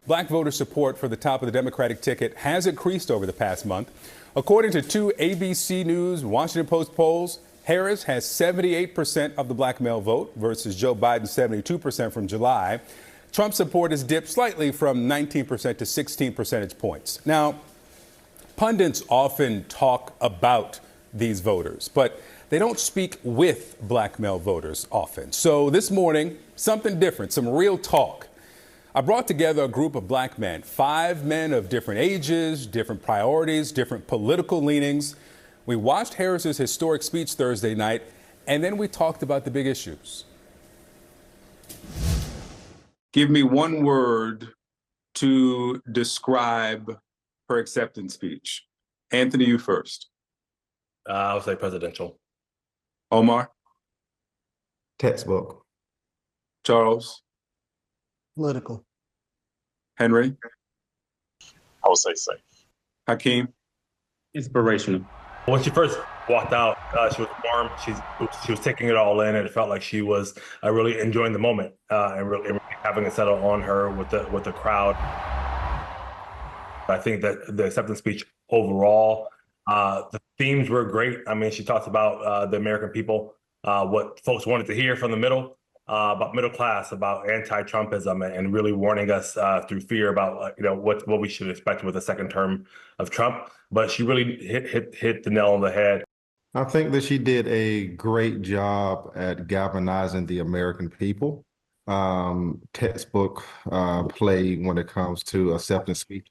Black voter support for the top of the Democratic ticket has increased over the past month. According to two ABC News Washington Post polls, Harris has 78% of the black male vote versus Joe Biden's 72% from July. Trump's support has dipped slightly from 19% to 16 percentage points. Now, pundits often talk about these voters, but they don't speak with black male voters often. So this morning, something different, some real talk. I brought together a group of black men, 5 men of different ages, different priorities, different political leanings. We watched Harris's historic speech Thursday night, and then we talked about the big issues. Give me one word to describe her acceptance speech. Anthony, you first. I would say presidential. Omar? Textbook. Charles? Political. Henry? I would say safe. Hakeem? Inspirational. When she first walked out, she was warm. She was taking it all in, and it felt like she was really enjoying the moment and really having it settle on her with the crowd. I think that the acceptance speech overall, the themes were great. I mean, she talked about the American people, what folks wanted to hear from the middle, about middle class, about anti-Trumpism, and really warning us through fear about what we should expect with the second term of Trump. But she really hit the nail on the head. I think that she did a great job at galvanizing the American people. Textbook play when it comes to acceptance speech.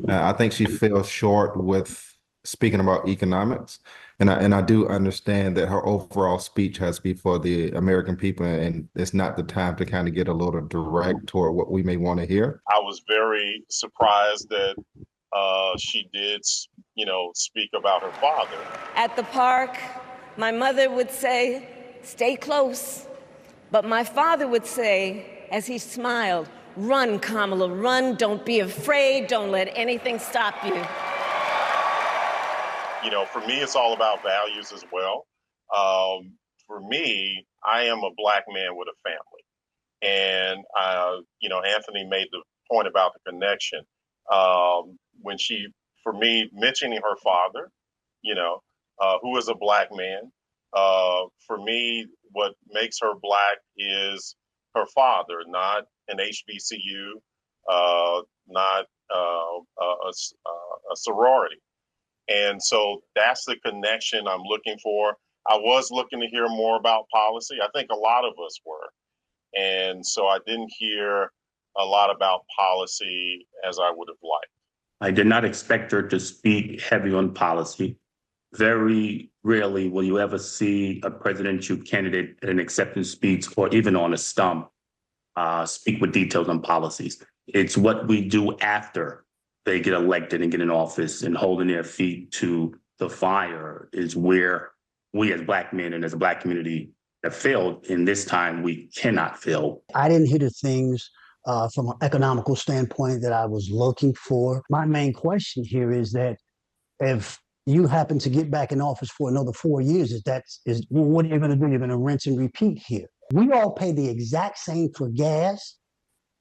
I think she fell short with speaking about economics. And I do understand that her overall speech has to be for the American people, and it's not the time to kind of get a little direct toward what we may want to hear. I was very surprised that she did, speak about her father. At the park, my mother would say, "Stay close." But my father would say, as he smiled, "Run, Kamala, run. Don't be afraid. Don't let anything stop you." For me, it's all about values as well. For me, I am a black man with a family. And, Anthony made the point about the connection. For me, mentioning her father, who is a black man, for me, what makes her black is her father, not an HBCU, not a sorority. And so that's the connection I'm looking for. I was looking to hear more about policy. I think a lot of us were. And so I didn't hear a lot about policy as I would have liked. I did not expect her to speak heavy on policy. Very rarely will you ever see a presidential candidate at an acceptance speech or even on a stump speak with details on policies. It's what we do after they get elected and get in office, and holding their feet to the fire is where we as black men and as a black community have failed. And this time we cannot fail. I didn't hear the things from an economical standpoint that I was looking for. My main question here is that if you happen to get back in office for another 4 years, what are you going to do? You're going to rinse and repeat here. We all pay the exact same for gas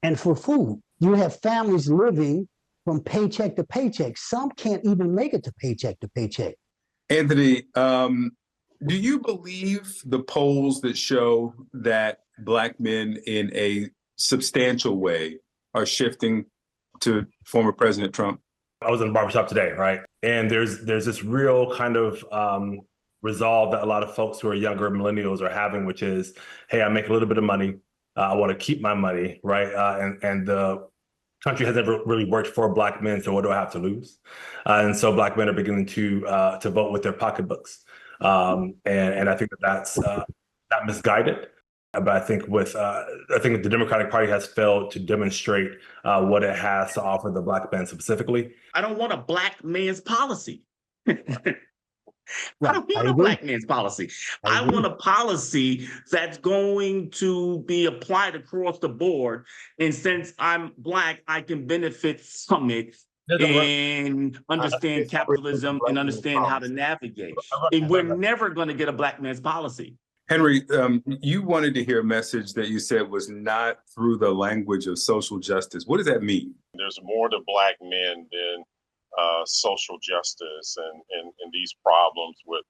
and for food. You have families living from paycheck to paycheck. Some can't even make it to paycheck to paycheck. Anthony, do you believe the polls that show that black men in a substantial way are shifting to former President Trump? I was in a barbershop today, right? And there's this real kind of resolve that a lot of folks who are younger millennials are having, which is, hey, I make a little bit of money. I want to keep my money, right? And the country has never really worked for black men, so what do I have to lose? And so black men are beginning to vote with their pocketbooks, and I think that's not misguided. But I think the Democratic Party has failed to demonstrate what it has to offer the black man specifically. I don't want a black man's policy. Right. I don't want a black man's policy. I want a policy that's going to be applied across the board. And since I'm black, I can benefit from it and understand capitalism and understand how to navigate. And we're never going to get a black man's policy. Henry, you wanted to hear a message that you said was not through the language of social justice. What does that mean? There's more to Black men than social justice and these problems with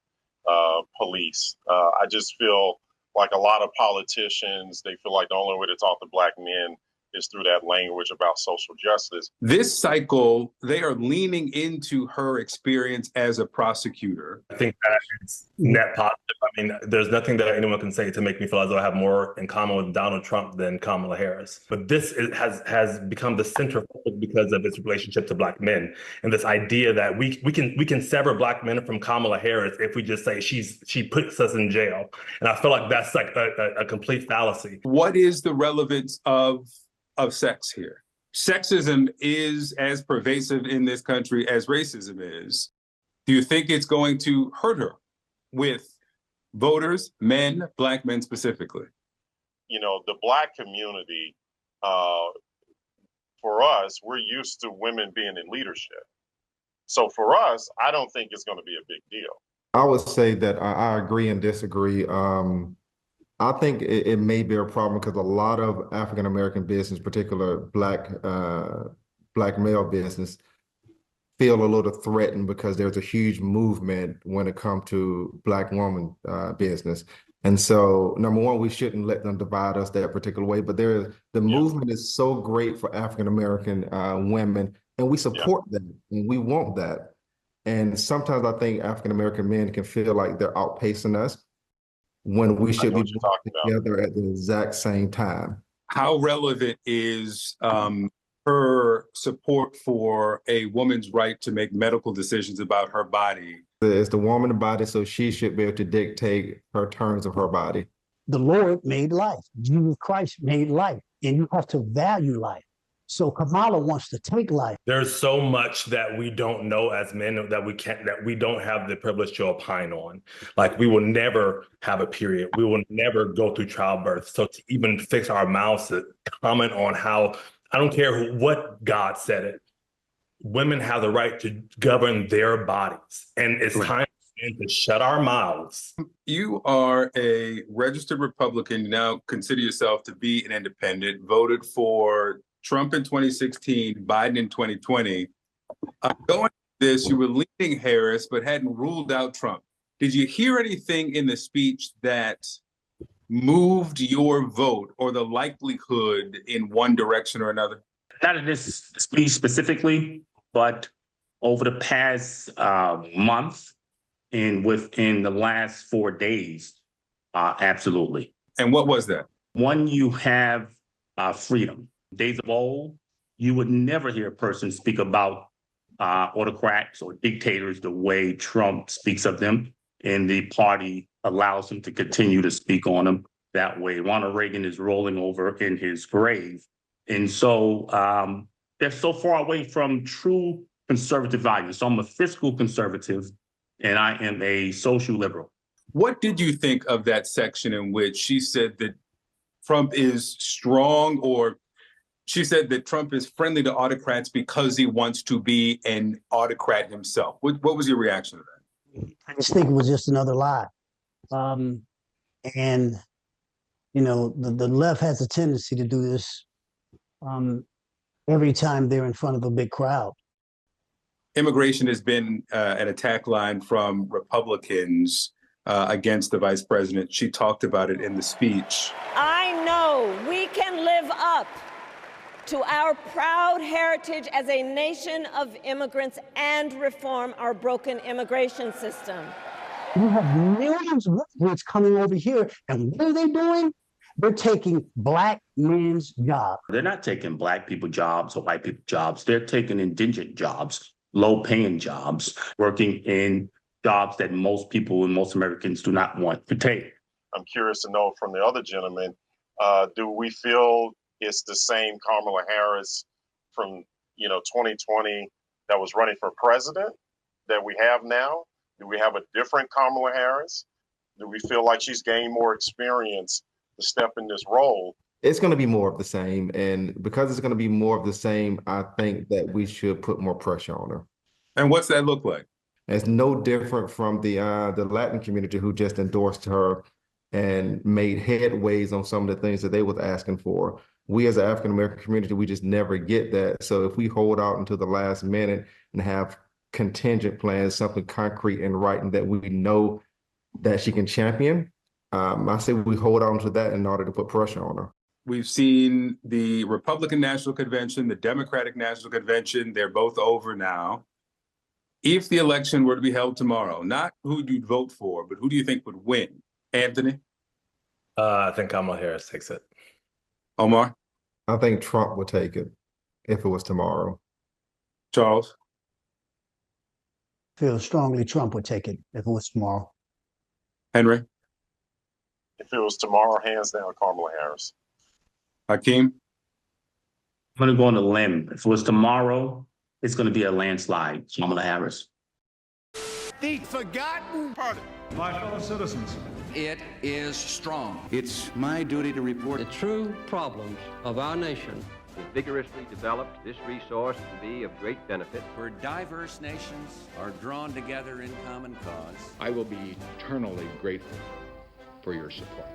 police. I just feel like a lot of politicians, they feel like the only way to talk to Black men is through that language about social justice. This cycle, they are leaning into her experience as a prosecutor. I think that it's net positive. I mean, there's nothing that anyone can say to make me feel as though I have more in common with Donald Trump than Kamala Harris. But this has become the center focus because of its relationship to Black men, and this idea that we can sever Black men from Kamala Harris if we just say she puts us in jail. And I feel like that's like a complete fallacy. What is the relevance of sex here? Sexism is as pervasive in this country as racism is. Do you think it's going to hurt her with voters, men, Black men specifically? You know, the Black community, for us, we're used to women being in leadership. So for us, I don't think it's going to be a big deal. I would say that I agree and disagree. I think it may be a problem because a lot of African-American business, particular Black male business, feel a little threatened because there's a huge movement when it comes to Black woman business. And so, number one, we shouldn't let them divide us that particular way. But the movement is so great for African-American women, and we support them, and we want that. And sometimes I think African-American men can feel like they're outpacing us when we should be together at the exact same time. How relevant is her support for a woman's right to make medical decisions about her body? It's the woman's body, so she should be able to dictate her terms of her body. The Lord made life. Jesus Christ made life, and you have to value life. So Kamala wants to take life. There's so much that we don't know as men that we don't have the privilege to opine on. Like, we will never have a period. We will never go through childbirth. So to even fix our mouths to comment on how, I don't care what God said it, women have the right to govern their bodies. And it's time to shut our mouths. You are a registered Republican. You now consider yourself to be an independent, voted for Trump in 2016, Biden in 2020. Going to this, you were leaning Harris, but hadn't ruled out Trump. Did you hear anything in the speech that moved your vote or the likelihood in one direction or another? Not in this speech specifically, but over the past month and within the last 4 days, absolutely. And what was that? One, you have freedom. Days of old, you would never hear a person speak about autocrats or dictators the way Trump speaks of them, and the party allows him to continue to speak on them that way. Ronald Reagan is rolling over in his grave. And so they're so far away from true conservative values. So I'm a fiscal conservative, and I am a social liberal. What did you think of that section in which she said that Trump is strong, or she said that Trump is friendly to autocrats because he wants to be an autocrat himself? What was your reaction to that? I just think it was just another lie. And, you know, the left has a tendency to do this every time they're in front of a big crowd. Immigration has been an attack line from Republicans against the vice president. She talked about it in the speech. I know we can live up to our proud heritage as a nation of immigrants and reform our broken immigration system. You have millions of immigrants coming over here, and what are they doing? They're taking Black men's jobs. They're not taking Black people jobs or white people jobs. They're taking indigent jobs, low-paying jobs, working in jobs that most people and most Americans do not want to take. I'm curious to know from the other gentleman, do we feel it's the same Kamala Harris from 2020 that was running for president that we have now? Do we have a different Kamala Harris? Do we feel like she's gained more experience to step in this role? It's going to be more of the same. And because it's going to be more of the same, I think that we should put more pressure on her. And what's that look like? It's no different from the Latin community who just endorsed her and made headways on some of the things that they was asking for. We as an African American community, we just never get that. So if we hold out until the last minute and have contingent plans, something concrete in writing that we know that she can champion, I say we hold on to that in order to put pressure on her. We've seen the Republican National Convention, the Democratic National Convention. They're both over now. If the election were to be held tomorrow, not who you'd vote for, but who do you think would win? Anthony? I think Kamala Harris takes it. Omar? I think Trump would take it if it was tomorrow. Charles? Feel strongly Trump would take it if it was tomorrow. Henry? If it was tomorrow, hands down, Kamala Harris. Hakeem? I'm going to go on a limb. If it was tomorrow, it's going to be a landslide. Kamala Harris. The forgotten party. My fellow citizens, it is strong. it's my duty to report The true problems of our nation. If vigorously developed, this resource can be of great benefit. Where diverse nations are drawn together in common cause. I will be eternally grateful for your support.